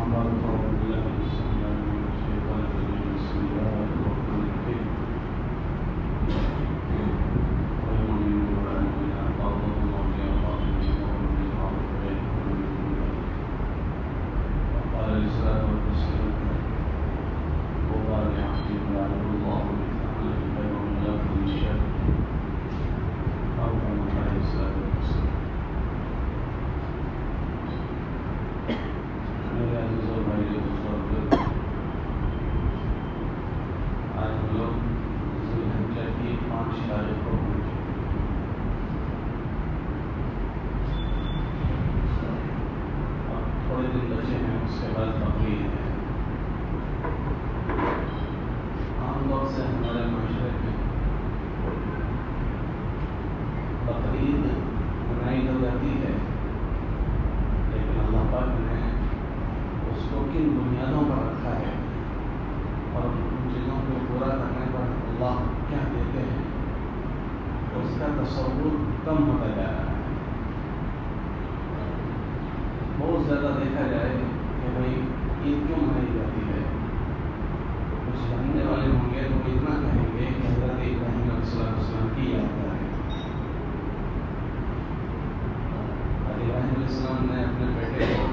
بعد فأعوذ بالله السميع العليم من الشيطان الرجيم بسم الله الرحمن الرحيم والمؤمنون والمؤمنات بعضهم أولياء بعض وأمر بالمعروف وينهون عن المنكر وقال عليه الصلاة والسلام وقال يعقيب لعنه الله تعالى خير من لفظ الشر أو كما قال عليه الصلاة والسلام. میرے عزیز اور بھائی دوستوں، آج ہم لوگ ذوالحجہ کی 5 تاریخ کو پہنچے. اب تھوڑے دن بچے ہیں، اس کے بعد بقرعید ہے. عام طور سے ہمارے معاشرے میں بقرعید منائی ہو جاتی ہے، لیکن اللہ پاک نے اس کو کن بنیادوں پر رکھا ہے اور ان چیزوں کو پورا کرنے پر اللہ کیا دیتے ہیں، اس کا تصور کم ہوتا جا رہا ہے. بہت زیادہ دیکھا جائے کہ بھائی عید کیوں منائی جاتی ہے. کچھ جاننے والے ہوں گے تو اتنا کہیں گے کہ حضرت ابراہیم علیہ السلام کی یادگار ہے. ابراہیم علیہ السلام نے اپنے بیٹے کو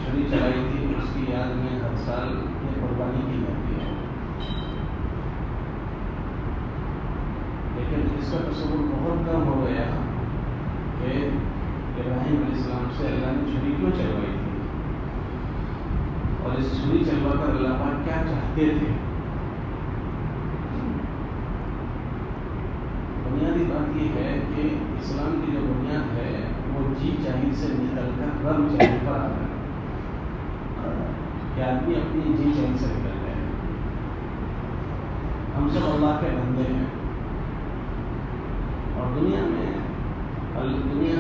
چھری چلائی تھی، اس کی یاد میں ہر سال یہ قربانی کی جاتی ہے. لیکن اس کا تصور بہت کم ہو گیا کہ ابراہیم علیہ السلام سے اللہ نے چھری کیوں چلوائی تھی اور اس چھری چلوا کر اللہ پاک کیا چاہتے تھے. بنیادی بات یہ ہے کہ اسلام کی جو بنیاد ہے وہ جی چاہیے سے نکل کر رب چاہیے پر آ گیا کہ آدمی اپنی جی چاہیے سے نکل گئے. ہم سب اللہ کے بندے ہیں اور دنیا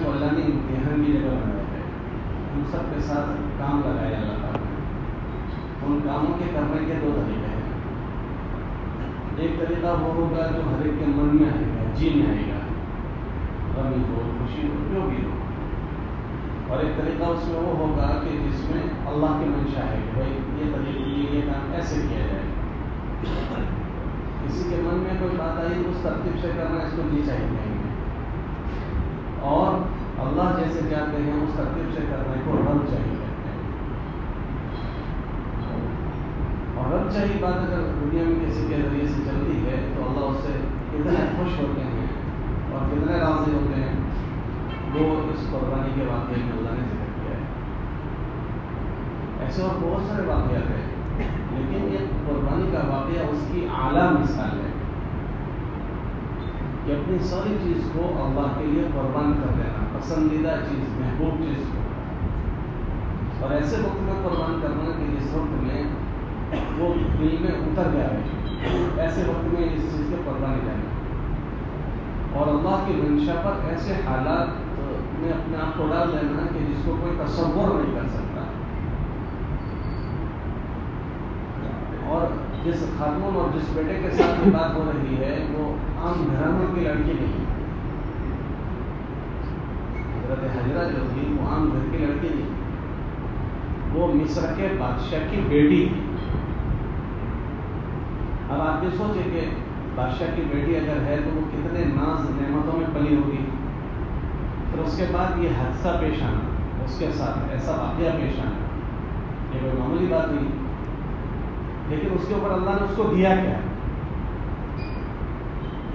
کو اللہ نے امتحان کی جگہ بنایا ہے. ہم سب کے ساتھ کام لگایا اللہ تعالیٰ نے. ان کاموں کے کرنے کے 2 طریقے ہیں. ایک طریقہ وہ ہوگا جو ہر ایک کے من میں آئے گا، جی میں آئے گا، غمی ہو خوشی ہو جو بھی ہو. اور ایک طریقہ اس میں وہ ہوگا کہ جس میں اللہ کی منشا ہے کہ بھائی یہ طریقے یہ کام ایسے کیا جائے. کسی کے من میں کوئی بات آئی اس ترتیب سے کرنا، اس کو جی چاہیے کہیں گے. اور اللہ جیسے چاہتے ہیں اس ترتیب سے کرنے کو رب چاہیے کہتے ہیں. اور رب چاہیے بات اگر دنیا میں کسی کے ذریعے سے چلتی ہے تو اللہ اس سے کتنے خوش ہوتے ہیں اور کتنے راضی ہوتے ہیں، وہ اس قربانی کے واقعے میں اللہ نے ذکر کیا ہے. ایسے اور بہت سارے واقعات ہیں، لیکن یہ قربانی کا واقعہ اس کی اعلیٰ مثال ہے کہ اپنی ساری چیز کو اللہ کے لیے قربان کر دینا، پسندیدہ چیز، محبوب چیز کو. اور ایسے وقت میں قربان کرنا کہ جس وقت میں وہ دل میں اتر جائے، ایسے وقت میں اس چیز کو قربانی دینا. اور اللہ کی منشا پر ایسے حالات میں اپنے آپ کو ڈال دینا کہ جس کو کوئی تصور نہیں کر سکتا. اور جس خاتون اور جس بیٹے کے ساتھ یہ بات ہو رہی ہے وہ عام گھرانوں کی لڑکی نہیں. حضرت حجرہ جو تھی وہ عام گھر کی لڑکی نہیں، وہ مصر کے بادشاہ کی بیٹی تھی. اب آپ یہ سوچیں کہ بادشاہ کی بیٹی اگر ہے تو وہ کتنے ناز نعمتوں میں پلی ہوگی. پھر اس کے بعد یہ حادثہ پیش آنا، اس کے ساتھ ایسا واقعہ پیش آنا، یہ کوئی معمولی بات نہیں. لیکن اس کے اوپر اللہ نے اس کو دیا کیا؟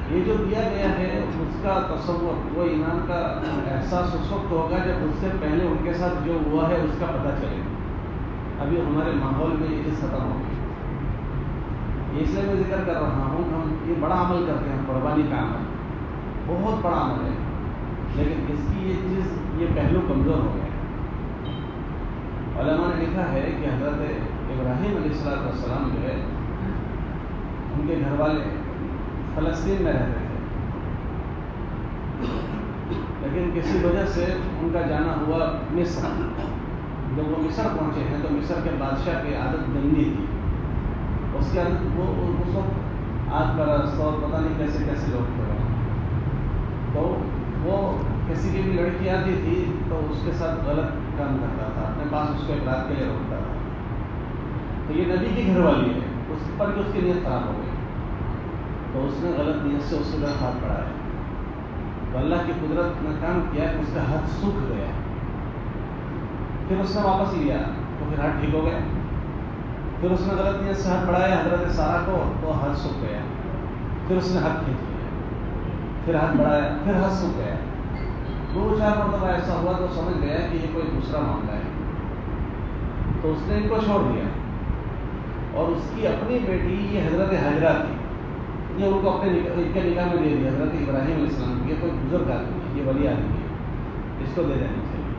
یہ جو دیا گیا ہے اس کا تصور، وہ ایمان کا احساس اس وقت ہوگا جب اس سے پہلے ان کے ساتھ جو ہوا ہے اس کا پتہ چلے. ابھی ہمارے ماحول میں یہ چیز ختم ہو گئی. اس لیے میں ذکر کر رہا ہوں کہ ہم یہ بڑا عمل کرتے ہیں، قربانی کا عمل بہت بڑا عمل ہے، لیکن اس کی یہ چیز، یہ پہلو کمزور ہو گیا. علماء نے لکھا ہے کہ حضرت ابراہیم علیہ السلام جو ہے ان کے گھر والے فلسطین میں رہتے تھے، لیکن کسی وجہ سے ان کا جانا ہوا مصر. جب وہ مصر پہنچے ہیں تو مصر کے بادشاہ کی عادت گندی تھی. اس کی عادت وہ اس وقت آج پرست اور پتہ نہیں کیسے کیسے لوگ تھے. تو وہ کسی کی بھی لڑکی آتی تھی تو اس کے ساتھ غلط کام کرتا تھا، اپنے اپنے پاس اس کو ایک رات کے لیے روکتا تھا. تو یہ نبی کی گھر والی ہے, اس پر بھی اس کی نیت خراب ہو گئی. تو اس نے غلط نیت سے اس کی طرف ہاتھ بڑھایا. تو اللہ کی قدرت نے کام کیا کہ اس کا ہاتھ سوکھ گیا. پھر اس نے واپس لیا تو پھر ہاتھ ٹھیک ہو گیا. پھر اس نے غلط نیت سے ہاتھ بڑھایا حضرت سارہ کو, تو ہاتھ سوکھ گیا. پھر اس نے ہاتھ کھینچ لیا, پھر ہاتھ بڑھایا, پھر ہاتھ سوکھ گیا. 2-4 مرتبہ ایسا ہوا تو سمجھ گیا کہ یہ کوئی دوسرا معاملہ ہے. تو اس نے ان کو چھوڑ دیا, اور اس کی اپنی بیٹی یہ حضرت حاجرہ تھی, یہ ان کو اپنے ان کے نکاح میں دے دیا. حضرت ابراہیم علیہ السلام, یہ کوئی بزرگ آدمی ہے, یہ ولی آدمی ہے, اس کو دے دینی چاہیے.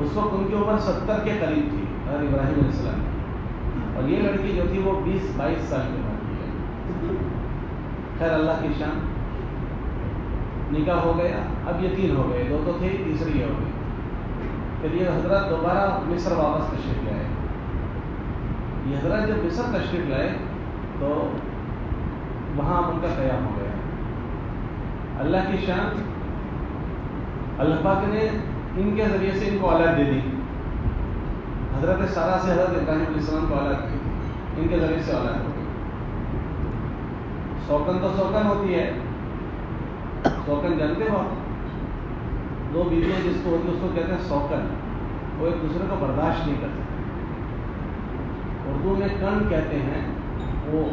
اس وقت ان کی عمر 70 کے قریب تھی حضرت ابراہیم علیہ السلام کی, اور یہ لڑکی جو تھی وہ 20-22 سال کی عمر کی ہے. خیر اللہ کی شان, نکاح ہو گیا. اب یہ 3 ہو گئے, 2 تو تھے, تیسری یہ ہو گئی. پھر یہ حضرت دوبارہ مصر واپس تشریف لائے. یہ حضرت جب مصر تشریف لائے تو وہاں ان کا قیام ہو گیا. اللہ کی شان, اللہ پاک نے ان کے ذریعے سے ان کو اولاد دے دی. حضرت سارہ سے حضرت ابراہیم علیہ السلام کو اولاد دی, ان کے ذریعے سے اولاد ہو گئی. سوکن تو سوکن ہوتی ہے, سوکن جانتے ہو آپ؟ 2 بیویاں جس کو ہوتی ہے اس کو کہتے ہیں سوکن. وہ ایک دوسرے کو برداشت نہیں کر سکتے. اردو میں کن کہتے ہیں, وہ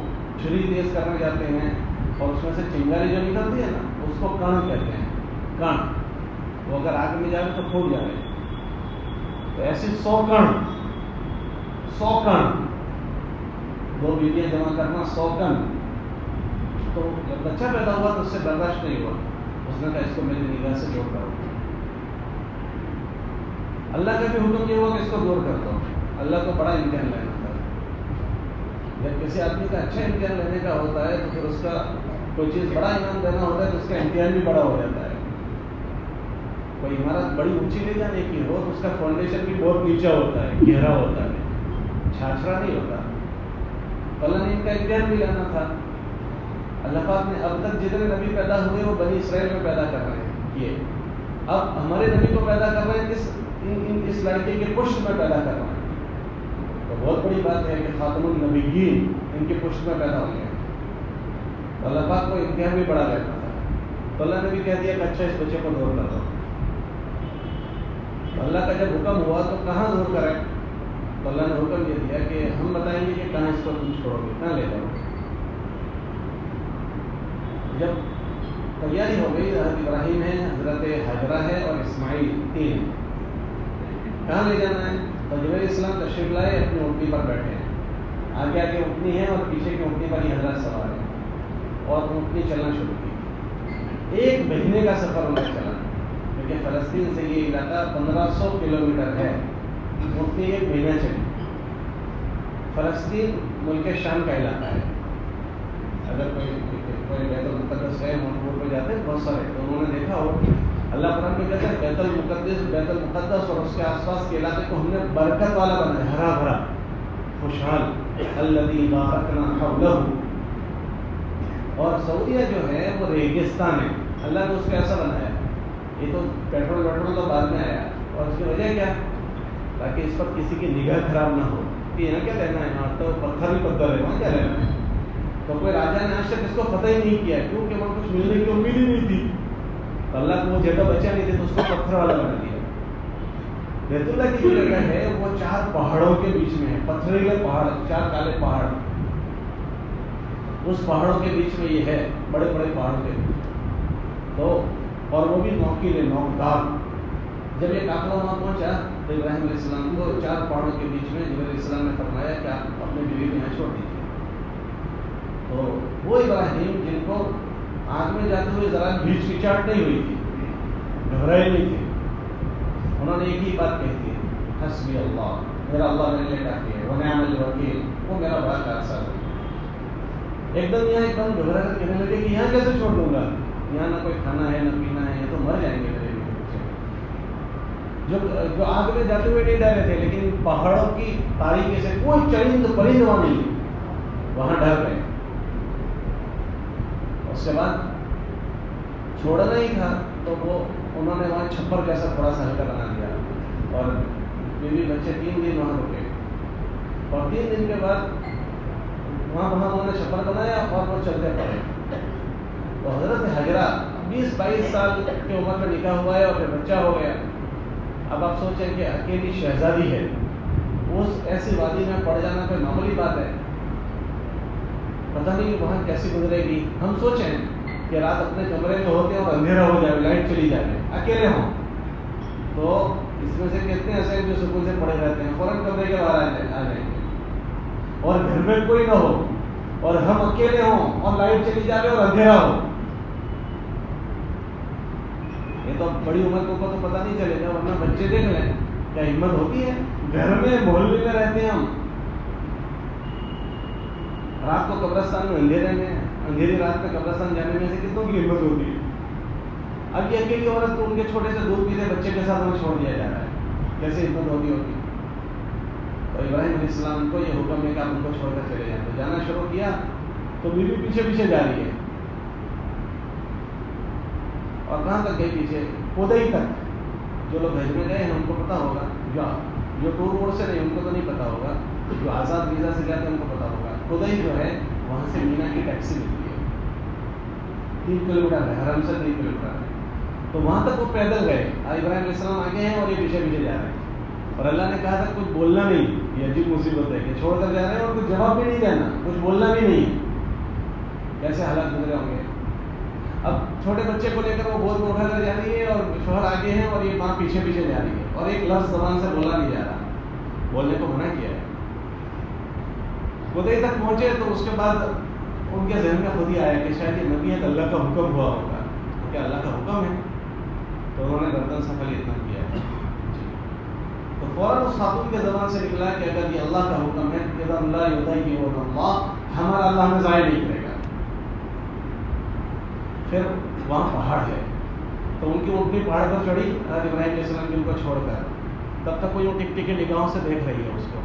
چھری تیز کرنے جاتے ہیں اور اس میں سے چنگاری جو نکلتی ہے نا, اس کو کن کہتے ہیں. کن وہ اگر آگ میں جائے تو پھوٹ جائے. تو ایسی 100 کن 2 بیویاں جمع کرنا 100 کن. تو جب بچہ پیدا ہوا تو اس سے برداشت نہیں ہوا. اس نے کہا اس کو میری نگاہ سے دور کرو. اللہ کا بھی حکم یہ ہوا کہ اس کو دور کر دو. اللہ کو بڑا امتحان لینا تھا. جب کسی آدمی کا اچھا امتحان لینے کا ہوتا ہے تو پھر اس کا کوئی چیز بڑا انعام دینا ہوتا ہے تو اس کا امتحان بھی بڑا ہو جاتا ہے. کوئی عمارت بڑی اونچی لے جانے کی ہو تو اس کا فاؤنڈیشن بھی بہت نیچا ہوتا ہے, گہرا ہوتا ہے, چھاچھرا نہیں ہوتا. اللہ نے ان کا امتحان بھی لینا تھا. اللہ پاک نے اب تک جتنے نبی پیدا ہوئے وہ بنی اسرائیل میں پیدا کر رہے ہیں کیے. اب ہمارے نبی کو پیدا کر رہے ہیں اس لڑکے کے پشت میں پیدا کر رہے ہیں. تو بہت بڑی بات ہے کہ خاتم النبیین ان کے پشت میں پیدا ہوئے ہیں. اللہ پاک کو امتحان بھی بڑا لینا تھا. تو اللہ نے بھی کہہ دیا کہ اچھا اس بچے کو دور کر دو. اللہ کا جب حکم ہوا تو کہاں دور کریں؟ تو اللہ نے حکم یہ دیا کہ ہم بتائیں گے کہ کہاں اس کو تم چھوڑو گے, کہاں لے جاؤ گے. جب تیاری ہو گئی, حضرت ابراہیم ہے, حضرت حاجرہ ہے اور اسماعیل 3 ہیں. کہاں لے جانا ہے؟ تو جبریل علیہ السلام تشریف لائے, اپنی اونٹنی پر بیٹھے ہیں. آگے آگے اونٹنی ہے اور پیچھے کی اونٹنی پر ہی حضرت سوار ہے, اور اونٹنی چلنا شروع کی. 1 مہینے کا سفر انہیں چلا, کیونکہ فلسطین سے یہ علاقہ 1500 کلومیٹر ہے. اونٹنی 1 مہینہ چلی. فلسطین ملک شام کا علاقہ ہے. اگر کوئی بیت المقدس گئے, مونٹور پہ جاتے ہیں بہت سارے, تو انہوں نے دیکھا ہو اللہ قرآن میں کہتا ہے بیت المقدس اور اس کے آس پاس کے علاقے کو ہم نے برکت والا بنایا, ہرا بھرا, خوشحال. الذی بارکنا حولہ. اور سعودیہ جو ہے وہ ریگستان ہے, اللہ نے اس کو ایسا بنایا. یہ تو پیٹرول تو بعد میں آیا, اور اس کی وجہ کیا, تاکہ اس پر کسی کی نگاہ خراب نہ ہو کہ یہاں کیا رہنا ہے, وہاں تو پتھر ہی پتھر ہے, وہاں کیا رہنا ہے. تو کوئی راجا نے آج تک اس کو فتح ہی نہیں کیا, کیونکہ وہاں کچھ ملنے کی امید ہی نہیں تھی. تو اللہ کو وہ جگہ بچا نہیں تھی تو اس کو پتھر والا بنا دیا. بیت اللہ کی جو جگہ ہے وہ 4 پہاڑوں کے بیچ میں ہے, پتھریلے پہاڑ, 4 کالے پہاڑ, اس پہاڑوں کے بیچ میں یہ ہے, بڑے بڑے پہاڑوں کے بیچ. تو اور وہ بھی نوکیلے, نوکدار. جب یہ قافلہ وہاں پہنچا تو ابراہیم علیہ السلام کو 4 پہاڑوں کے بیچ میں جبریل علیہ السلام نے فرمایا کہ آپ اپنے بیوی کو یہاں چھوڑ دیجیے. تو وہ ابراہیم جن کو آگ میں جاتے ہوئے ذرا بھی ہچکچاہٹ نہیں ہوئی تھی, گھبرائے نہیں تھے, انہوں نے ایک ہی بات کہی تھی, حسبی اللہ, میرا اللہ میرے لیے کافی ہے, ونعم الوکیل, وہ میرا بڑا کارساز ہے. ایک دم گھبرا کر کہنے لگے کہ یہاں کیسے چھوڑ دوں گا, یہاں نہ کوئی کھانا ہے نہ پینا ہے, یہ تو مر جائیں گے میرے بچے. جو آگ میں جاتے ہوئے نہیں ڈرے تھے, لیکن پہاڑوں کی تاریکی سے کوئی چرند پرند وہاں نہیں, وہاں ڈر گئے. اس کے بعد چھوڑنا ہی تھا تو وہ انہوں نے وہاں چھپر جیسا تھوڑا سا ہلکا بنا دیا, اور بیوی بچے 3 دن وہاں رکے اور 3 دن کے بعد وہاں انہوں نے چھپر بنایا اور وہ چلتے پڑے. تو حضرت حجرہ 20-22 سال کی عمر میں نکاح ہوا ہے اور پھر بچہ ہو گیا. اب آپ سوچیں کہ اکیلی شہزادی ہے, اس ایسی وادی میں پڑ جانا کوئی معمولی بات ہے؟ پتہ نہیں وہاں کیسی گزرے گی. ہم سوچیں کہ رات اپنے کمرے میں ہوتے ہیں اور اندھیرا ہو جائے, لائٹ چلی جائے, اکیلے ہوں, تو اس میں سے کتنے ایسے ہیں جو سکون سے پڑے رہتے ہیں, فوراً کمرے کے باہر آ جائیں گے. اور گھر میں کوئی نہ ہو اور ہم اکیلے ہوں اور لائٹ چلی جائے اور اندھیرا ہو, یہ تو بڑی عمر کو تو پتہ نہیں چلے گا. ورنہ بچے دیکھ لیں, کیا ہمت ہوتی ہے؟ گھر میں محلے میں رہتے ہیں ہم, رات کو قبرستان میں اندھیرے میں, اندھیری رات میں قبرستان جانے میں سے کتنوں کی ہمت ہوتی ہے؟ اب یہ اکیلی عورت کو ان کے چھوٹے سے دودھ پیتے بچے کے ساتھ چھوڑ دیا جا رہا ہے, کیسے ہمت ہوتی ہوگی؟ تو ابراہیم علیہ السلام کو یہ حکم ہے کہ آپ ان کو چھوڑ کر چلے جائیں. تو جانا شروع کیا تو بیوی پیچھے پیچھے جا رہی ہے, اور کہاں تک گئی پیچھے؟ خدائی تک. جو لوگ حج میں گئے ہیں ان کو پتا ہوگا, جو ٹور ووڑ سے نہیں ان کو تو نہیں پتا ہوگا, جو آزاد ویزا سے جاتے ہیں ان کو پتا ہوگا. خدائی جو ہے وہاں سے مینا کی ٹیکسی ملتی ہے, 3 کلومیٹر ہے, حرم سے 3 کلومیٹر ہے. تو وہاں تک وہ پیدل گئے. ابراہیم علیہ السلام آگے ہیں اور یہ پیچھے پیچھے جا رہے ہیں. اور اللہ نے کہا تھا کچھ بولنا نہیں, یہ عجیب مصیبت ہے کہ چھوڑ کر جا رہے ہیں اور کچھ جواب بھی نہیں دینا, کچھ بولنا بھی نہیں ہے. کیسے حالات گزرے ہوں گے؟ اب چھوٹے بچے کو لے کر وہ گود میں اٹھا کر جا رہی ہے اور شوہر آگے ہیں اور یہ ماں پیچھے پیچھے جا رہی ہے, اور ایک لفظ زبان سے بولا نہیں جا رہا, بولنے کو منع کیا ہے. خدائی تک پہنچے تو اس کے بعد ان کے ذہن میں خود ہی آیا کہ شاید یہ نبی ہے, اللہ کا حکم ہوا ہوگا. کیا اللہ کا حکم ہے؟ تو انہوں نے گردن سفل اتنا کیا. تو فوراً اس خاتون کے زبان سے نکلا کہ اگر یہ اللہ کا حکم ہے کہ اللہ یضیع اللہ, ہمارا اللہ ہمیں ضائع نہیں کرے گا. پھر وہاں پہاڑ ہے تو ان کی اونٹنی پہاڑ پر چڑھی ابراہیم علیہ السلام کی ان کو چھوڑ کر. تب تک کوئی وہ ٹک ٹکی نگاہوں سے دیکھ رہی ہے اس کو,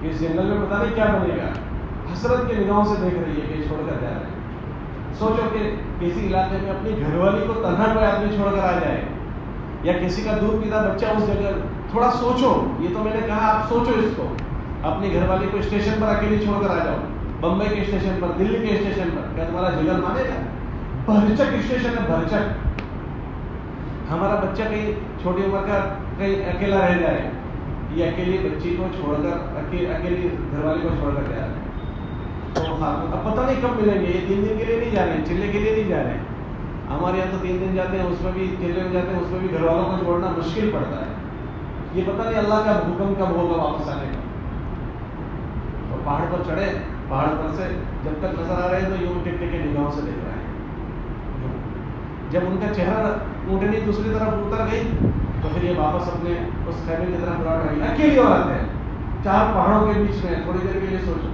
اس جنگل میں پتہ نہیں کیا بنے گا, حسرت کی نگاہوں سے دیکھ رہی ہے کہ چھوڑ کر جا رہے ہیں. سوچو کہ کسی علاقے میں اپنی گھر والی کو تنہا کوئی آدمی چھوڑ کر آ جائے, یا کسی کا دودھ پیتا بچہ اس جگہ. تھوڑا سوچو, یہ تو میں نے کہا آپ سوچو اس کو. اپنی گھر والی کو اسٹیشن پر اکیلی چھوڑ کر آ جاؤ, بمبئی کے اسٹیشن پر, دلی کے اسٹیشن پر, کیا تمہارا جگر مانے گا؟ بھرچک اسٹیشن ہے, بھرچک. ہمارا بچہ کہیں چھوٹی عمر کا کہیں اکیلا رہ جائے, یہ اکیلی بچی کو چھوڑ کر اکیلی گھر والی کو چھوڑ کر جا رہے ہیں. تو اب پتہ نہیں کب ملیں گے. یہ 3 دن کے لیے نہیں جا رہے ہیں, چلے کے لیے نہیں جا رہے ہیں. ہمارے یہاں تو 3 دن جاتے ہیں, اس میں بھی چلے میں جاتے ہیں, اس میں بھی گھر والوں کو چھوڑنا مشکل پڑتا ہے. یہ پتہ نہیں اللہ کا حکم کب ہوگا واپس آنے کا. اور پہاڑ پر چڑھے, پہاڑ پر سے جب تک نظر آ رہے ہیں تو یوں ٹک ٹک کے نگاہوں سے دیکھ رہے ہیں. جب ان کا چہرہ اونٹنی دوسری طرف اتر گئی تو پھر یہ واپس اپنے اس خیمے کی طرف لوٹ رہی. اکیلی عورت ہے 4 پہاڑوں کے بیچ میں. تھوڑی دیر کے لیے سوچو,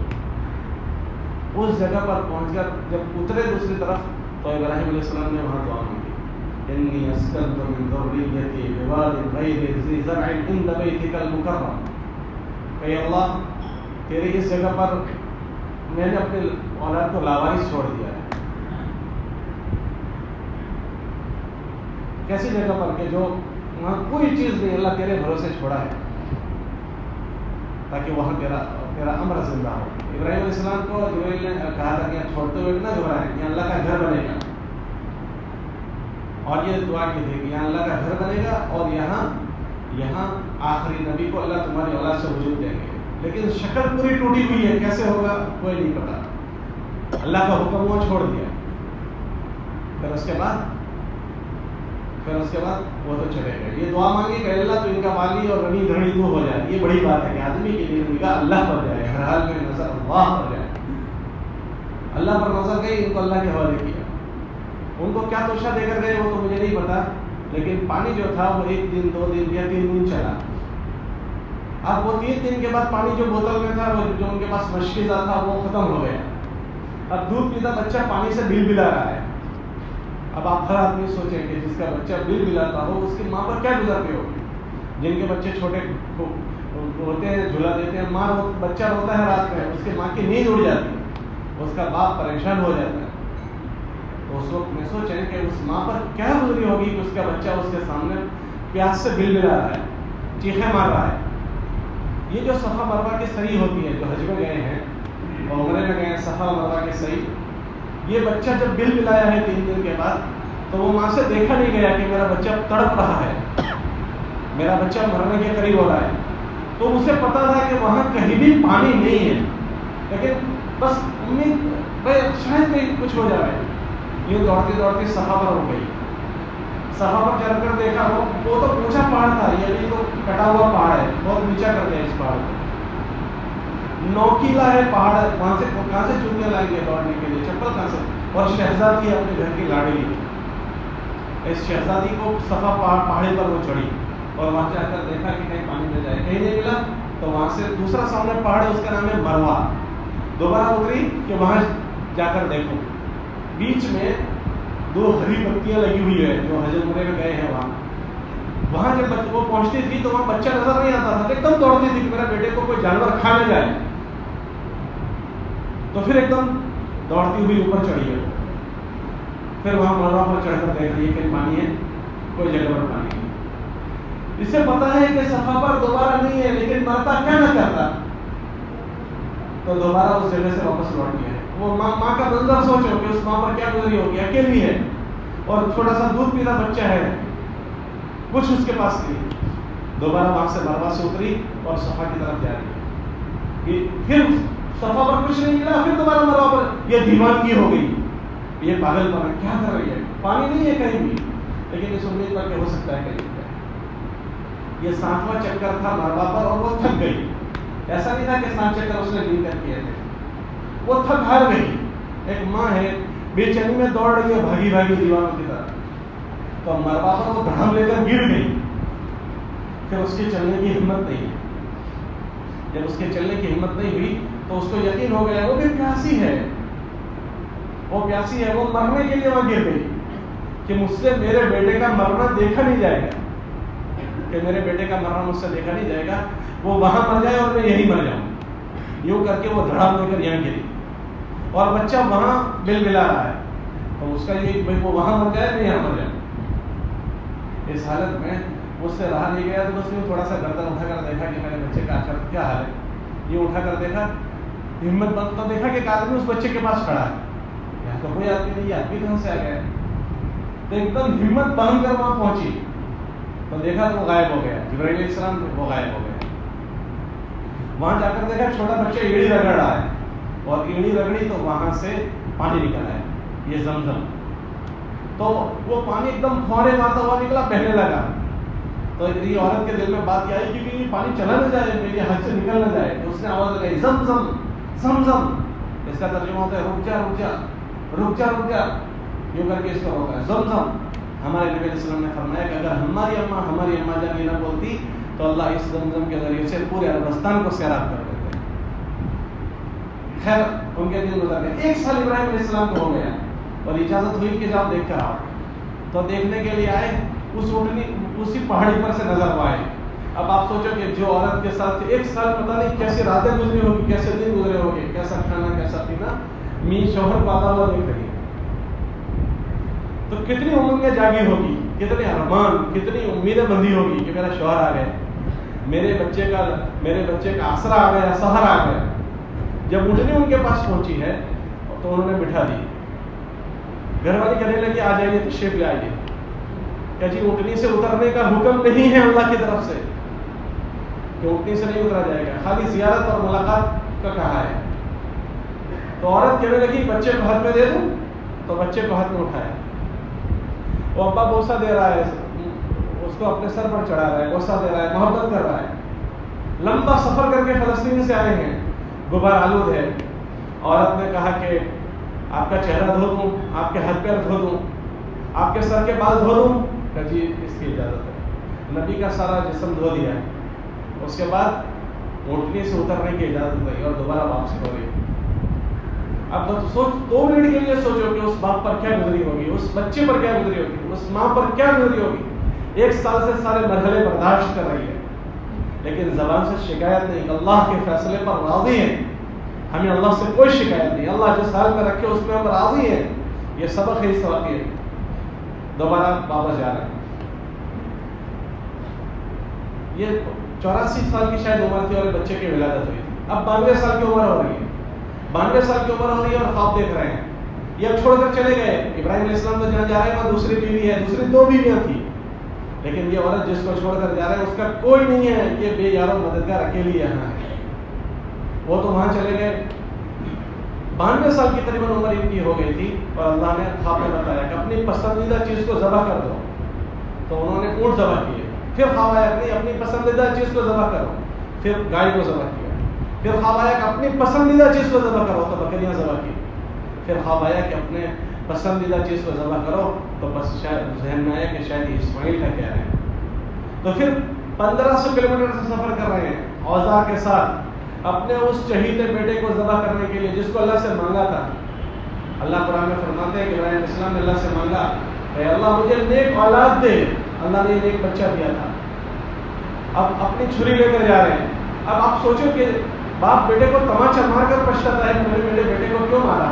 اس جگہ پر پہنچ کر جب اترے دوسری طرف تو ابراہیم علیہ السلام نے وہاں دعا مانگی, انی اسکنت من ذریتی بواد غیر ذی زرع عند بیتک المکرم, کہ اللہ تیری اس جگہ پر میں نے اپنے اولاد کو لاوارث چھوڑ دیا ہے. کیسی جگہ پر کہ جو وہاں کوئی چیز نہیں, اللہ تیرے بھروسے چھوڑا ہے تاکہ وہاں تیرا امر زندہ ہو. ابراہیم علیہ السلام کو جبریل نے کہا تھا کہ چھوڑتے ہوئے نہ گھبرائیں, یہاں اللہ کا گھر بنے گا. اور یہ دعا کی تھی کہ یہاں اللہ کا گھر بنے گا اور یہاں آخری نبی کو اللہ تمہاری اولاد سے وجود دیں گے. لیکن شکل پوری ٹوٹی ہوئی ہے, کیسے ہوگا کوئی نہیں پتا. اللہ کا حکم وہ چھوڑ دیا. پھر اس کے بعد وہ تو چلے گئے. یہ دعا مانگی کہ اللہ تو ان کا والی اور رنی دھڑی تو ہو جائے. یہ بڑی بات ہے کہ آدمی کے لیے نگاہ اللہ پر جائے, ہر حال میں نظر اللہ پر جائے. اللہ پر نظر گئی, ان کو اللہ کے حوالے کیا. ان کو کیا توشہ دے کر گئے وہ تو مجھے نہیں پتا, لیکن پانی جو تھا وہ 1 دن 2 دن یا 3 دن چلا. اب وہ 3 دن کے بعد پانی جو بوتل میں تھا, وہ جو ان کے پاس مشکیزہ تھا, وہ ختم ہو گیا. اب دودھ پیتا بچہ پانی سے بل بلا رہا ہے. اب آپ ہر آدمی سوچیں کہ جس کا بچہ بل بلاتا ہو اس کی ماں پر کیا گزرتی ہوگی. جن کے بچے چھوٹے ہوتے ہیں, جھولا دیتے ہیں, ماں بچہ روتا ہے رات میں, اس کی ماں کی نیند اڑ جاتی ہے, اس کا باپ پریشان ہو جاتا ہے. تو اس وقت میں سوچیں کہ اس ماں پر کیا گزری ہوگی کہ اس کا بچہ اس کے سامنے پیاس سے بل بلا رہا ہے، چیخیں مار رہا ہے. یہ جو صفا مروہ کی صحیح ہوتی ہے، جو حج میں گئے ہیں اور عمرے میں گئے ہیں، صفا مروہ کی صحیح، یہ بچہ جب بل بلایا ہے 3 دن کے بعد، تو وہ ماں سے دیکھا نہیں گیا کہ میرا بچہ تڑپ رہا ہے، میرا بچہ مرنے کے قریب ہو رہا ہے. تو اسے پتا تھا کہ وہاں کہیں بھی پانی نہیں ہے، لیکن بس امید بھائی شاید کہیں کچھ ہو جائے. یہ دوڑتی دوڑتی صفا پر ہو گئی. صفا پر چڑھ کر دیکھا، وہ تو اونچا پہاڑ تھا، یہ بھی تو کٹا ہوا پہاڑ ہے، بہت نیچا کرتے ہیں اس پہاڑ کو. نوکیلا ہے پہاڑ، وہاں سے کہاں سے جوتیاں لائیں گے دوڑنے کے لیے، چپل کہاں سے؟ اور شہزادی اپنے گھر کی لاڈلی، اس شہزادی کو صفا پہاڑی پر وہ چڑھی اور وہاں جا کر دیکھا کہ کہیں پانی مل جائے، کہیں نہیں ملا. تو وہاں سے دوسرا سامنے پہاڑ ہے، اس کا نام ہے مروہ. دوبارہ اتری کہ وہاں جا کر دیکھو، بیچ میں 2 ہری پتیاں لگی ہوئی ہے، جو حج عمرے میں گئے ہیں وہاں جب وہ پہنچتی تھی تو وہاں بچہ نظر نہیں آتا تھا. ایک دم دوڑتی تھی کہ میرے بیٹے کو کوئی جانور کھا نہ جائے. تو پھر ایک دم دوڑتی ہوئی اوپر چڑھی ہے. پھر وہاں مروہ پر چڑھ کر دیکھ رہی ہے کہ پانی ہے، کوئی جگہ پر پانی نہیں. اسے پتا ہے کہ صفا پر دوبارہ نہیں ہے، لیکن مرتا کیا نہ کرتا، تو دوبارہ اس جگہ سے واپس لوٹ گیا. وہ ماں کا منظر سوچو کہ اس ماں پر کیا گزری ہوگی، اکیلی ہے اور چھوٹا سا دودھ پیتا بچہ ہے، کچھ اس کے پاس نہیں. دوبارہ وہاں سے مروہ سے اتری اور صفا کی طرف جا رہی ہے. پھر صفا پر کچھ نہیں ملا، پھر دوبارہ مروہ پر. یہ دیوانگی ہو گئی، یہ پاگل پن ہے، کیا کر رہی ہے، پانی نہیں ہے کہیں بھی، لیکن اس امید پر کہ ہو سکتا ہے کہیں. یہ 7واں چکر تھا مروہ پر اور وہ تھک گئی. ایسا نہیں تھا کہ 7 چکر اس نے مل کر کیے تھے، وہ تھک ہار گئی. ایک ماں ہے بے چینی میں دوڑ رہی ہے بھاگی بھاگی دیوانوں کی طرح، تو مروہ پر وہ دھڑام لے کر گر گئی. پھر اس کے چلنے کی ہمت نہیں. جب اس کے چلنے کی ہمت نہیں ہوئی تو اس کو یقین ہو گیا وہ بھی پیاسی ہے، وہ پیاسی ہے، وہ مرنے کے لیے وہاں گر گئی کہ مجھ سے میرے بیٹے کا مرنا دیکھا نہیں جائے گا، کہ میرے بیٹے کا مرنا مجھ سے دیکھا نہیں جائے گا، وہ وہاں مر جائے اور میں یہی مر جاؤں. یوں کر کے وہ دھڑام لے کر یہاں گری اور بچہ وہاں بل بلا رہا ہے. تو اس کا یہ بھائی وہ وہاں مر جائے میں یہاں مر جاؤں. اس حالت میں اس سے رہا نہیں گیا، تو اس نے تھوڑا سا گردن اٹھا کر دیکھا کہ میرے بچے کا آخر کیا حال ہے. یہ اٹھا کر دیکھا، ہمت بند تو دیکھا کہ ایک آدمی اس بچے کے پاس کھڑا ہے. یہاں تو کوئی آدمی نہیں، یہ آدمی کہاں سے آ گیا ہے. تو ایک دم ہمت باندھ کر وہاں پہنچی تو دیکھا تو وہ غائب ہو گیا. جبرائیل علیہ السلام وہ غائب ہو گیا. وہاں جا کر دیکھا چھوٹا بچہ ایڑی رگڑ رہا ہے، اور ایڑی رگڑی تو وہاں سے پانی نکلا ہے، یہ زمزم. تو وہ پانی ایک دم فوارے مارتا ہوا نکلا، بہنے لگا. تو یہ عورت کے دل میں بات یہ آئی کہ یہ پانی چلا نہ جائے، میرے ہاتھ سے نکل نہ جائے. تو اس نے آواز لگائی زمزم زمزم. اس کا ترجمہ ہوتا ہے رک جا رک جا رک جا رک جا. یوں کر کے اس کا ہوتا ہے زمزم. ہمارے نبی علیہ السلام نے فرمایا کہ اگر ہماری اماں جان یہ نہ بولتی تو اللہ اس زمزم کے ذریعے سے پورے عربستان کو سیراب کر دیتے. خیر ان کے دن گزر گئے. 1 سال ابراہیم علیہ السلام کو ہو گیا اور اجازت ہوئی کہ جاؤ دیکھ کر آؤ. تو دیکھنے کے لیے آئے. اس اونٹنی اسی پہاڑی پر سے نظر ہوا ہے. اب آپ سوچو کہ جو عورت کے ساتھ 1 سال پتہ نہیں کیسے راتیں گزری ہوگی، کیسے دن گزرے ہوگے، کیسا کھانا کیسا پینا، شوہر پاتا ہوا دیکھ رہی ہے، تو کتنی امنگیں جاگی ہوگی، کتنے ارمان، کتنی امیدیں بندھی ہوگی کہ میرا شوہر آ گئے، میرے بچے کا آسرا آ گیا، سہارا آ گیا. جب اونٹنی ان کے پاس پہنچی ہے تو انہوں نے بٹھا دی. گھر والی کہنے لگی آ جائیے تشریف لے آئیے. کہ جی اونٹنی سے اترنے کا حکم نہیں ہے اللہ کی طرف سے کہ اونٹنی سے نہیں اترا جائے گا، خالی زیارت اور ملاقات کا کہا ہے. تو عورت کہنے لگی بچے کو ہاتھ میں دے دوں، تو بچے کو ہاتھ میں اٹھایا. وہ ابا بوسہ دے رہا ہے، اس کو اپنے سر پر چڑھا رہا ہے، بوسہ دے رہا ہے، محبت کر رہا ہے. لمبا سفر کر کے فلسطین سے آئے ہیں، غبار آلود ہے. عورت نے کہا کہ آپ کا چہرہ دھو دوں، آپ کے ہاتھ پیر دھو دوں، آپ کے سر کے بال دھو دوں. کہ جی اس کی اجازت ہے. نبی کا سارا جسم دھو دیا. اس کے بعد اونٹنی سے اترنے کی اجازت ہوئی اور دوبارہ واپسی ہو گئی. اب سوچ 2 منٹ کے لیے سوچو کہ اس باپ پر کیا گزری ہوگی، اس بچے پر کیا گزری ہوگی، اس ماں پر کیا گزری ہوگی. 1 سال سے سارے مرحلے برداشت کر رہی ہے، لیکن زبان سے شکایت نہیں. اللہ کے فیصلے پر راضی ہیں. ہمیں اللہ سے کوئی شکایت نہیں. اللہ جس حال میں رکھے اس میں ہم راضی ہیں. یہ سبق ہے اس واقعے. دوبارہ واپس جا رہے ہیں. یہ 84 سال کی شاید عمر تھی اور بچے کی ولادت ہوئی تھی. اب 92 سال کی عمر ہو رہی ہے, 92 سال کی عمر ہو رہی ہے اور خواب دیکھ رہے ہیں. یہ اب چھوڑ کر چلے گئے. ابراہیم علیہ السلام تو جہاں جا رہے ہیں وہاں دوسری بیوی ہے, دوسری 2 بیویاں تھیں, لیکن یہ عورت جس کو چھوڑ کر جا رہے ہیں اس کا کوئی نہیں ہے. یہ بے یار و مددگار اکیلی یہاں ہے. وہ تو وہاں چلے گئے. 92 سال کی تقریباً عمر ان کی ہو گئی تھی اور اللہ نے خواب میں بتایا کہ اپنی پسندیدہ چیز کو ذبح کر دو. تو انہوں نے اونٹ ذبح کیے. پھر خواب آیا کہ اپنی پسندیدہ چیز کو ذبح کرو. پھر گائے کو ذبح کیا. پھر خواب آیا کہ اپنی پسندیدہ چیز کو ذبح کرو, تو بکریاں ذبح کی. پھر خواب آیا کہ اپنے پسندیدہ چیز کو ذبح کرو, تو بس شاید ذہن میں آیا کہ شاید یہ اسماعیل کا کیا ہے. تو پھر 1500 کلومیٹر سے سفر کر رہے ہیں اوزار کے ساتھ اپنے اس چہیتے بیٹے کو ذبح کرنے کے لیے جس کو اللہ سے مانگا تھا. اللہ قرآن میں فرماتے ہیں کہ ابراہیم علیہ السلام نے اللہ سے مانگا کہ اللہ مجھے نیک اولاد دے. اللہ نے نیک بچہ دیا تھا. اب اپنی چھری لے کر جا رہے ہیں. اب آپ سوچو کہ باپ بیٹے کو تماچا مار کر پچھتاتا ہے کہ میں نے میرے بیٹے کو کیوں مارا.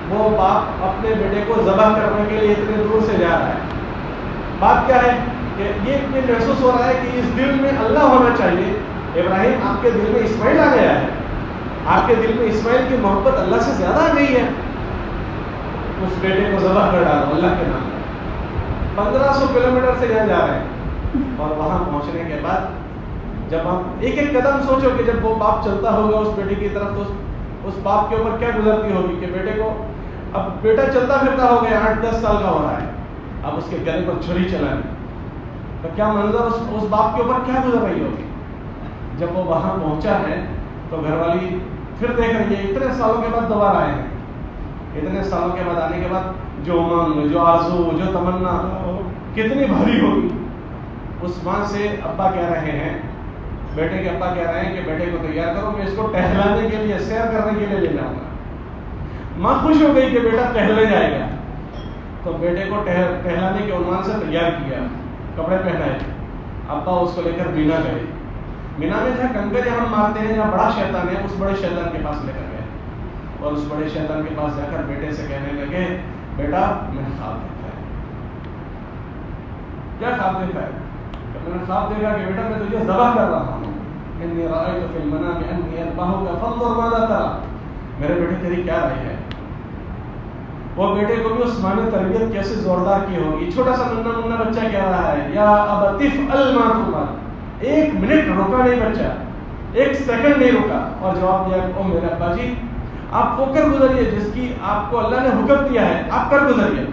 وہ باپ اپنے بیٹے کو ذبح کرنے کے لیے اتنے دور سے جا رہا ہے. بات کیا ہے کہ یہ محسوس ہو رہا ہے کہ اس دل میں اللہ ہونا چاہیے. ابراہیم آپ کے دل میں اسماعیل آ گیا ہے, آپ کے دل میں اسماعیل کی محبت اللہ سے زیادہ آ گئی ہے. اس بیٹے کو ذبح کر ڈالو اللہ کے نام. 1500 کلومیٹر سے یہاں جا رہے ہیں اور وہاں پہنچنے کے بعد جب ہم ایک ایک قدم سوچو کہ جب وہ باپ چلتا ہوگا اس بیٹے کی طرف تو اس باپ کے اوپر کیا گزرتی ہوگی کہ بیٹے کو, اب بیٹا چلتا پھرتا ہو گیا, 8-10 سال کا ہو رہا ہے, اب اس کے گلے پر چھری چلانی, تو کیا منظر اس باپ کے اوپر کیا گزر رہی ہوگی. جب وہ وہاں پہنچا ہے تو گھر والی پھر دیکھ رہی ہے, اتنے سالوں کے بعد دوبارہ آئے ہیں. اتنے سالوں کے بعد آنے کے بعد جو امنگ, جو آرزو, جو تمنا کتنی بھری ہوگی. اس ماں سے ابا کہہ رہے ہیں, بیٹے کے ابا کہہ رہے ہیں کہ بیٹے کو تیار کرو, میں اس کو ٹہلانے کے لیے, سیر کرنے کے لیے لے جاؤں گا. ماں خوش ہو گئی کہ بیٹا ٹہلنے جائے گا. تو بیٹے کو ٹہلانے کے عنوان سے تیار کیا, کپڑے پہنائے. ابا اس کو لے کر مینا گئے. مینا میں جہاں کنکر ہم مارتے ہیں, جہاں بڑا شیطان ہے, اس بڑے شیطان کے پاس لے کر گئے اور اس بڑے شیطان کے پاس جا کر بیٹے سے کہنے لگے, بیٹا میں نے خواب دیکھا ہے. کیا خواب دیکھا ہے؟ میں نے خواب دیکھا کہ بیٹا میں تجھے ذبح کر رہا ہوں. انی رأیت فی المنام انی اذبحک فانظر ماذا تری. میرے بیٹے تیری کیا رائے ہے؟ وہ بیٹے کو بھی اس ماں نے تربیت کیسے زوردار کی ہوگی. چھوٹا سا ننا منا بچہ کہہ رہا ہے, یا ابت افعل ما تؤمر. 1 منٹ رکا نہیں بچہ, 1 سیکنڈ نہیں رکا اور جواب دیا, او میرے ابا جی آپ وہ کر گزریے جس کی آپ کو اللہ نے حکم دیا ہے, آپ کر گزریے.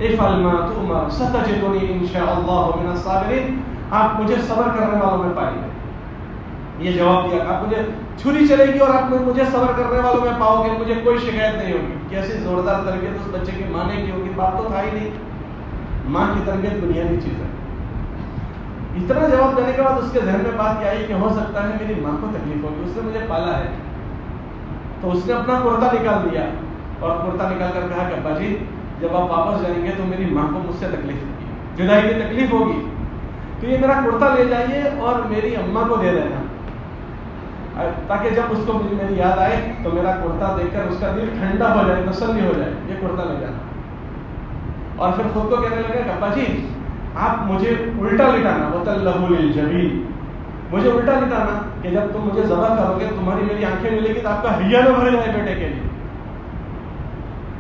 افعل ما تؤمر ستجدنی ان شاء اللہ من الصابرین. آپ مجھے صبر کرنے والوں میں پائیں گے. یہ جواب دیا, آپ مجھے چھری چلے گی اور آپ مجھے صبر کرنے والوں میں پاؤ گے, مجھے کوئی شکایت نہیں ہوگی. کیسی زوردار تربیت اس بچے کی ماں نے کی ہوگی. باپ تو تھا ہی نہیں. ماں کی تربیت بنیادی چیز ہے. اتنا جواب دینے کے بعد اس کے ذہن میں بات کیا آئی کہ ہو سکتا ہے میری ماں کو تکلیف ہوگی, اس نے مجھے پالا ہے. تو اس نے اپنا کرتا نکال دیا اور کرتا نکال کر کہا کہ ابا جی جب آپ واپس جائیں گے تو میری ماں کو مجھ سے تکلیف ہوگی, جدائی کی تکلیف ہوگی, تو یہ میرا کرتا لے جائیے اور میری اماں کو دے دینا, تاکہ جب اس کو میری یاد آئے تو میرا کرتا دیکھ کر اس کا دل ٹھنڈا ہو جائے, تسلی ہو جائے. یہ کرتا لے جانا. اور پھر خود کو کہنے لگا کہ ابا جی آپ مجھے الٹا لٹانا, وَتَلَّهُ لِلْجَبِينِ. مجھے الٹا لٹانا کہ جب تم مجھے ذبح کرو گے تمہاری میری آنکھیں ملے گی تو آپ کا ہیا نہ بھر جائے بیٹے کے لیے.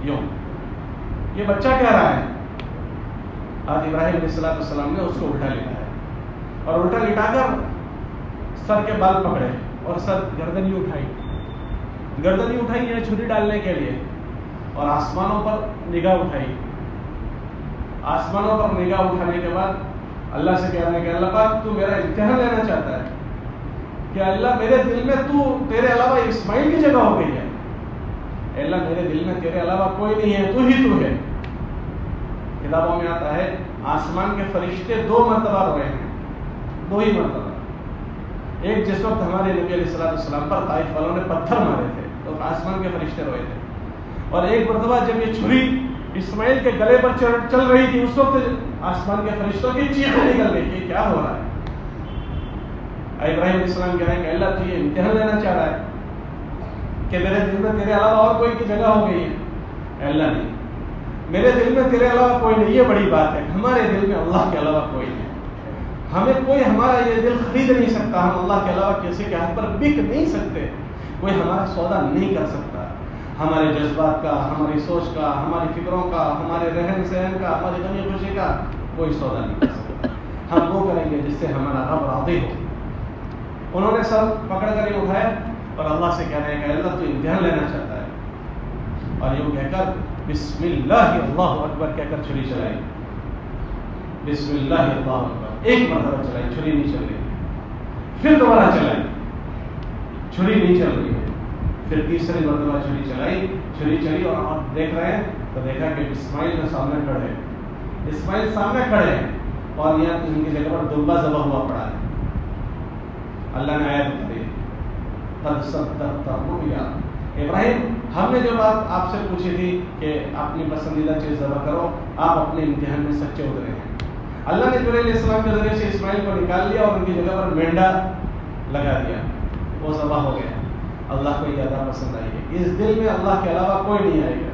یوں یہ بچہ کہہ رہا ہے. آج ابراہیم علیہ السلام نے اس کو الٹا لٹایا اور الٹا لٹا کر سر کے بال پکڑے اور سر گردنی اٹھائی ہے چھری ڈالنے کے لیے, اور آسمانوں پر نگاہ اٹھائی. آسمانوں پر نگاہ اٹھانے کے بعد اللہ سے کہہ رہے ہیں کہ اللہ پاک تو میرا امتحان لینا چاہتا ہے کہ اللہ میرے دل میں تو تیرے علاوہ اسماعیل کی جگہ ہو گئی ہے. اللہ میرے دل میں تیرے علاوہ کوئی نہیں ہے, تو ہی تو ہے. کتابوں میں آتا ہے آسمان کے فرشتے 2 مرتبہ روئے ہیں, 2 ہی مرتبہ. ایک جس وقت ہمارے نبی علیہ السلام پر طائف والوں نے پتھر مارے تھے تو آسمان کے فرشتے روئے تھے, اور ایک مرتبہ جب یہ چھری اسماعیل کے گلے پر چل رہی تھی اس وقت آسمان کے فرشتوں کی چیخیں نکل گئی کہ کیا ہو رہا ہے. ابراہیم علیہ السلام کہہ رہے ہیں کہ اللہ تو یہ امتحان لینا چاہ رہا ہے کہ میرے دل میں تیرے علاوہ اور کوئی کی جگہ ہو گئی ہے. اللہ نہیں, میرے دل میں تیرے علاوہ کوئی نہیں. یہ بڑی بات ہے, ہمارے دل میں اللہ کے علاوہ کوئی نہیں. ہمیں کوئی ہمارا یہ دل خرید نہیں سکتا، ہم اللہ کے علاوہ کسی کے ہاتھ پر بک نہیں سکتے، کوئی ہمارا سودا نہیں کر سکتا، ہمارے جذبات کا، ہماری سوچ کا، ہماری فکروں کا، ہمارے رہن سہن کا، ہماری غمی خوشی کا کوئی سودا نہیں کر سکتا۔ ہم وہ کریں گے جس سے ہمارا رب راضی ہو۔ انہوں نے سر پکڑ کر ہی اٹھایا اور اللہ سے کہہ رہے ہیں کہ اللہ تو امتحان لینا چاہتا ہے، اور یوں کہہ کر بسم اللہ اللہ اکبر کہہ کر چھری چلائی، بسم اللہ اللہ اکبر، ایک مرتبہ چلائی، چھری نہیں چل رہی، پھر دوبارہ چلائی، چھری نہیں چل رہی ہے، پھر تیسری مرتبہ چھری چلائی، چھری چلی، اور آپ دیکھ رہے ہیں تو دیکھا کہ اسماعیل جو سامنے کھڑے ہیں، اسماعیل سامنے کھڑے ہیں، اور یہاں ان کی جگہ پر دمبا ذبح ہوا پڑا ہے۔ اللہ نے آیت بتائی، قد صدقت الرؤیا، ابراہیم ہم نے جو بات آپ سے پوچھی تھی کہ اپنی پسندیدہ چیز ذبح کرو، آپ اپنے امتحان میں سچے اترے ہیں۔ اللہ نے جبرائیل علیہ السلام کے ذریعے سے اسماعیل کو نکال لیا اور ان کی جگہ پر مینڈا لگا دیا، وہ ذبح ہو گیا۔ اللہ کو یہ ادا پسند آئی ہے، اس دل میں اللہ کے علاوہ کوئی نہیں آئے گا۔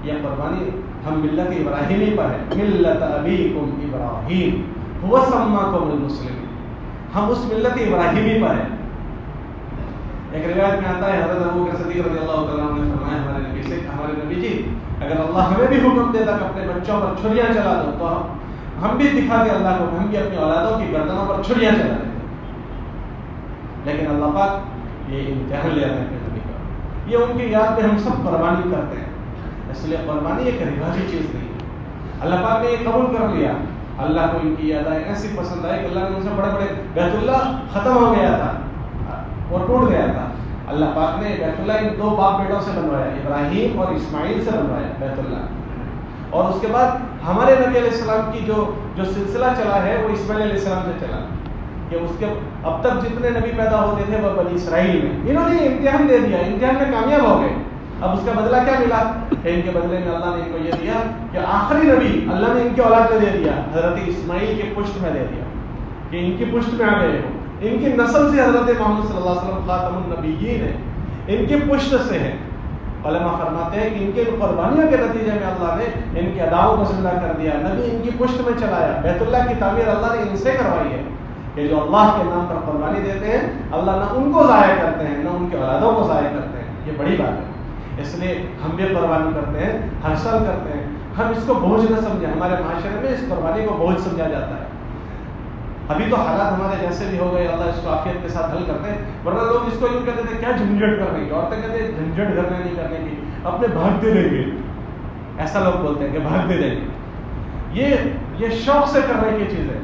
یہ قربانی ہم ملت ابراہیمی پر ہے، ملت ابیکم ابراہیم هو سماکم المسلمین، ہم اس ملت ابراہیمی پر ہیں۔ ایک روایت میں آتا ہے حضرت ابوبکر صدیق رضی اللہ تعالیٰ عنہ نے فرمایا ہمارے نبی سے، ہمارے نبی جی اگر اللہ ہمیں بھی حکم دیتا کہ اپنے بچوں پر چھریاں چلا دو تو ہم بھی دکھا دیں اللہ کو، ہم بھی اپنی اولادوں کی گردنوں پر چھریاں چلا دیں، لیکن اللہ پاک یہ امتحان لے رہے ہیں اپنے نبی کا، یہ ان کی یاد میں ہم سب قربانی کرتے ہیں۔ اس لیے قربانی ایک رواجی چیز نہیں ہے، اللہ پاک نے یہ قبول کر لیا۔ اللہ کو ان کی یادیں ایسی پسند آئی کہ اللہ نے ان سے بڑے بڑے، بیت اللہ ختم ہو گیا تھا اور ٹوٹ گیا تھا، اللہ پاک نے بیت اللہ ان دو باپ بیٹوں سے بنوایا، ابراہیم اور اسماعیل سے بنوایا بیت اللہ، اور اس کے بعد ہمارے نبی علیہ السلام کی جو سلسلہ چلا ہے وہ اسماعیل علیہ السلام سے چلا، کہ اس کے اب تک جتنے نبی پیدا ہوتے تھے وہ بنی اسرائیل میں، انہوں نے امتحان دے دیا، امتحان میں کامیاب ہو گئے۔ اب اس کا بدلہ کیا ملا؟ ان کے بدلے میں اللہ نے ان کو یہ دیا کہ آخری نبی اللہ نے ان کی اولاد میں دے دیا، حضرت اسماعیل کے پشت میں دے دیا، کہ ان کی پشت میں آ گئے ہو، ان کی نسل سے حضرت محمد صلی اللہ علیہ وسلم خاتم النبیین ہے، ان کی پشت سے ہے۔ علماء فرماتے ہیں کہ ان کے قربانیوں کے نتیجے میں اللہ نے ان کی اداؤں کو زندہ کر دیا، نبی ان کی پشت میں چلایا، بیت اللہ کی تعمیر اللہ نے ان سے کروائی ہے، کہ جو اللہ کے نام پر قربانی دیتے ہیں اللہ نہ ان کو ضائع کرتے ہیں نہ ان کی اولادوں کو ضائع کرتے ہیں، یہ بڑی بات ہے۔ اس لیے ہم بھی قربانی کرتے ہیں، ہر سال کرتے ہیں، ہم اس کو بوجھ نہ سمجھیں، ہمارے معاشرے میں اس قربانی کو بوجھ سمجھا جاتا ہے۔ ابھی تو حالات ہمارے جیسے بھی ہو گئے، اللہ اس کو عافیت کے ساتھ حل کرتے ہیں، ورنہ لوگ اس کو یوں کہتے تھے کیا جھنجھٹ کرنے کی، عورتیں کہتے ہیں جھنجھٹ گھر میں نہیں کرنے کی، اپنے بھاگتے دیں گے، ایسا لوگ بولتے ہیں کہ بھاگتے دیں گے، یہ شوق سے کرنے کی چیز ہے،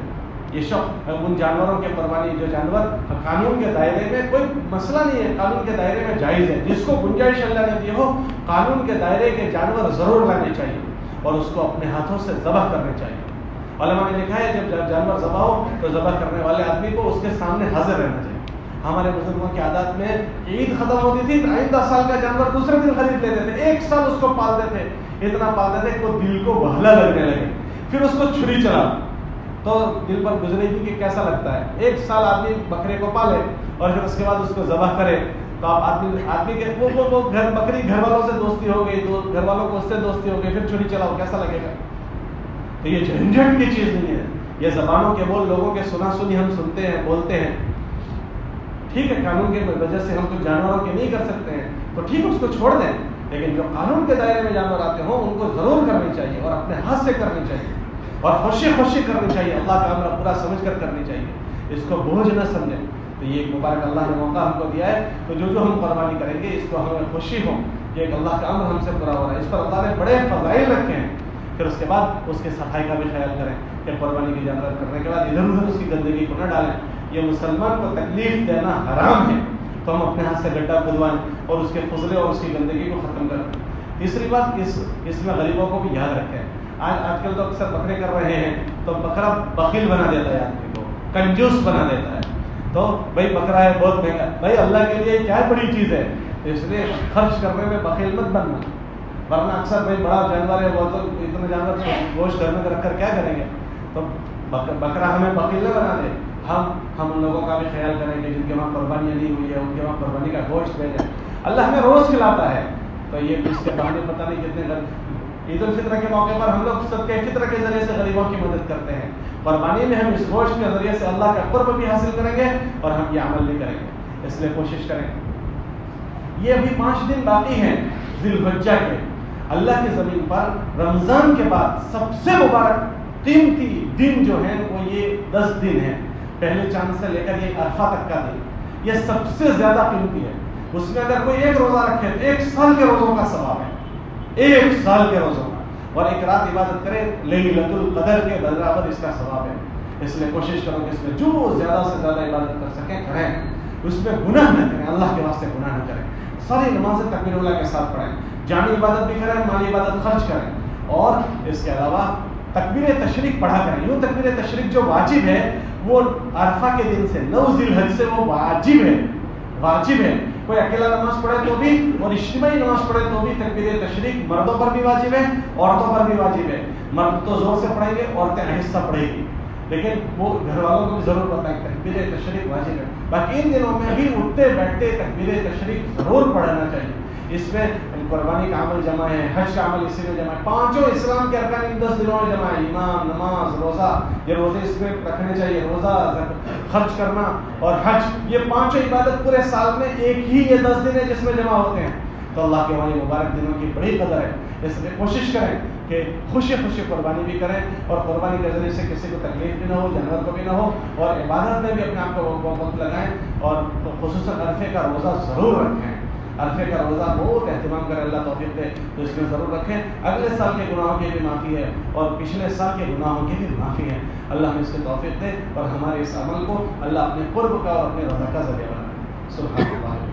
یہ شوق ان جانوروں کے قربانی، جو جانور قانون کے دائرے میں کوئی مسئلہ نہیں ہے، قانون کے دائرے میں جائز ہے، جس کو گنجائش اللہ نے دی ہو قانون کے دائرے کے جانور ضرور لانے چاہیے اور اس کو اپنے ہاتھوں سے ذبح کرنے چاہیے۔ علماء نے لکھا ہے جب جانور ذبح ہو تو ذبح کرنے والے آدمی کو اس کے سامنے حاضر رہنا چاہیے۔ ہمارے بزرگوں کی عادات میں کہ عید ختم ہوتی تھی تو آئندہ سال کا جانور دوسرے دن خرید لیتے تھے، ایک سال اس کو پالتے تھے، اتنا پالتے تھے کہ وہ دل کو بہلا لگنے لگے، پھر اس کو چھری چلا تو دل پر گزرے گی کہ کیسا لگتا ہے۔ ایک سال آدمی بکرے کو پالے اور پھر اس کے بعد اس کو ذبح کرے تو آپ آدمی کے وہ بکری گھر والوں سے دوستی ہو گئی، گھر والوں کو اس سے دوستی ہو گئی، پھر چھری چلاؤ کیسا لگے گا؟ تو یہ جھنجھٹ کی چیز نہیں ہے، یہ زبانوں کے بول، لوگوں کے سنا سنی ہم سنتے ہیں، بولتے ہیں، ٹھیک ہے قانون کی وجہ سے ہم کچھ جانوروں کے نہیں کر سکتے ہیں تو ٹھیک ہے اس کو چھوڑ دیں، لیکن جو قانون کے دائرے میں جانور آتے ہوں ان کو ضرور کرنی چاہیے اور اپنے ہاتھ سے کرنی چاہیے اور خوشی خوشی کرنی چاہیے، اللہ کا امر پورا سمجھ کر کرنی چاہیے، اس کو بوجھ نہ سمجھیں۔ تو یہ ایک مبارک اللہ نے موقع ہم کو دیا ہے، تو جو ہم قربانی کریں گے اس کو ہمیں خوشی ہو کہ ایک اللہ کا امر ہم سے پورا ہو رہا ہے، اس پر اللہ نے بڑے فضائل رکھے ہیں۔ پھر اس کے بعد اس کے صفائی کا بھی خیال کریں کہ قربانی کی جانور کرنے کے بعد ادھر ادھر اس کی گندگی کو نہ ڈالیں، یہ مسلمان کو تکلیف دینا حرام ہے، تو ہم اپنے ہاتھ سے گڈھا کھدوائیں اور اس کے فضلے اور اس کی گندگی کو ختم کریں۔ تیسری بات اس میں غریبوں کو بھی یاد رکھیں، آج کل تو اکثر بکرے کر رہے ہیں تو بکرا بخیل بنا دیتا ہے، آدمی کو کنجوس بنا دیتا ہے، تو بھائی بکرا ہے بہت مہنگا، بھائی اللہ کے لیے کیا بڑی چیز ہے، تو اس لیے خرچ کرنے میں بخیل مت بننا، ورنہ اکثر بھائی بڑا جانور ہے وہ تو اتنے جانور گوشت گھر میں رکھ کر کیا کریں گے، تو بکرا ہمیں بخیل نہ بنا دے، ہم ان لوگوں کا بھی خیال کریں گے جن کے وہاں قربانیاں نہیں ہوئی ہے، ان کے وہاں قربانی کا گوشت بھیجیں، اللہ ہمیں روز کھلاتا ہے، تو یہ اس کے بہانے پتہ نہیں کتنے عید الفطر کے موقع پر ہم لوگ صدقہ فطر کے ذریعے سے غریبوں کی مدد کرتے ہیں. قربانی میں ہم اس گوشت کے ذریعے سے اللہ کا قرب بھی حاصل کریں گے اور ہم یہ عمل بھی کریں گے. اس لیے کوشش کریں. یہ ابھی 5 دن باقی ہیں ذی الحجہ کے. اللہ کی زمین پر رمضان کے بعد سب سے مبارک قیمتی دن جو ہے وہ یہ 10 دن ہے. پہلے چاند سے لے کر یہ عرفہ تک کا دن یہ سب سے زیادہ قیمتی ہے. اس میں اگر کوئی ایک روزہ رکھے تو 1 سال کے روزوں کا ثواب ہے. 1 سال کے روزوں کا. اور ایک رات عبادت کرے لیلۃ القدر کے برابر اس کا ثواب ہے. اس لیے کوشش کرو کہ اس میں جو زیادہ سے زیادہ عبادت کر سکیں کریں. اس میں گناہ نہ کریں, اللہ کے واسطے گناہ نہ کریں. ساری نمازیں تکبیر اللہ کے ساتھ پڑھیں. جانی عبادت بھی کریں, مالی عبادت خرچ کریں. اور اس کے علاوہ تکبیر تشریق پڑھا کریں. یوں تکبیر تشریق جو واجب ہے وہ عرفہ کے دن سے 9 ذی الحج سے وہ واجب ہے. واجب ہے. کوئی اکیلا نماز پڑھے تو بھی اور اجتماعی نماز پڑھے تو بھی تکبیر تشریق مردوں پر بھی واجب ہے, عورتوں پر بھی واجب ہے. مرد تو زور سے پڑھیں گے, عورتیں آہستہ پڑھیں گی, لیکن وہ گھر والوں کو بھی ضرور پتہ ہے تکبیر تشریق واجب ہے. باقی ان دنوں میں بھی اٹھتے بیٹھتے تکبیر تشریق ضرور پڑھنا چاہیے. اس میں قربانی کا عمل جمع ہے, حج کا عمل اسی میں جمع ہے. 5 اسلام کے ارکان ان 10 دنوں میں جمع ہے. ایمان, نماز, روزہ, یہ روزے اس میں رکھنے چاہیے. روزہ, خرچ کرنا اور حج, یہ 5 عبادت پورے سال میں ایک ہی یہ 10 دن ہے جس میں جمع ہوتے ہیں. تو اللہ کے وہاں مبارک دنوں کی بڑی قدر ہے. اس لیے کوشش کریں کہ خوشی خوشی قربانی بھی کریں اور قربانی کے ذریعے سے کسی کو تکلیف بھی نہ ہو, جانور کو بھی نہ ہو, اور عبادت میں بھی اپنے آپ کو وقت لگائیں. اور خصوصاً عرفے کا روزہ ضرور رکھیں. عرفے کا روزہ بہت اہتمام کریں, اللہ توفیق دے تو اس میں ضرور رکھیں. اگلے سال کے گناہوں کی بھی معافی ہے اور پچھلے سال کے گناہوں کی بھی معافی ہے. اللہ ہمیں اس کی توفیق دے اور ہمارے اس عمل کو اللہ اپنے قرب کا اور اپنے رضا کا ذریعہ بنائے. سبحان اللہ.